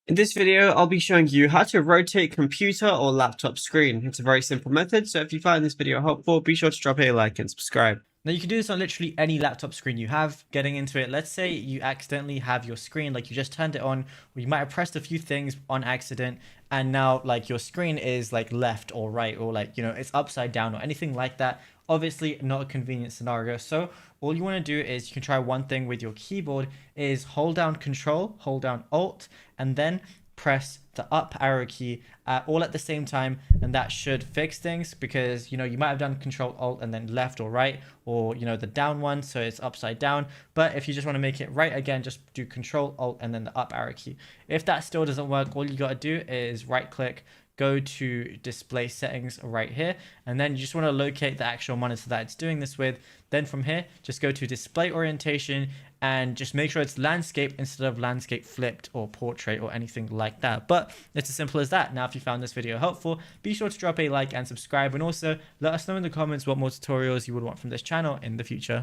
In this video, I'll be showing you how to rotate computer or laptop screen. It's a very simple method, so if you find this video helpful, be sure to drop a like and subscribe. Now you can do this on literally any laptop screen you have. Getting into it, let's say you accidentally have your screen, like you just turned it on, or you might have pressed a few things on accident, and now like your screen is like left or right, or like, it's upside down or anything like that. Obviously not a convenient scenario. So all you want to do is you can try one thing with your keyboard is hold down Control, hold down Alt, and then press the up arrow key all at the same time, and that should fix things, because you might have done Control Alt and then left or right, or the down one, so it's upside down. But if you just want to make it right again, just do Control Alt and then the up arrow key. If that still doesn't work, all you got to do is right click, go to display settings right here, and then you just want to locate the actual monitor that it's doing this with. Then from here, just go to display orientation and just make sure it's landscape instead of landscape flipped or portrait or anything like that. But it's as simple as that. Now, if you found this video helpful, be sure to drop a like and subscribe, and also let us know in the comments what more tutorials you would want from this channel in the future.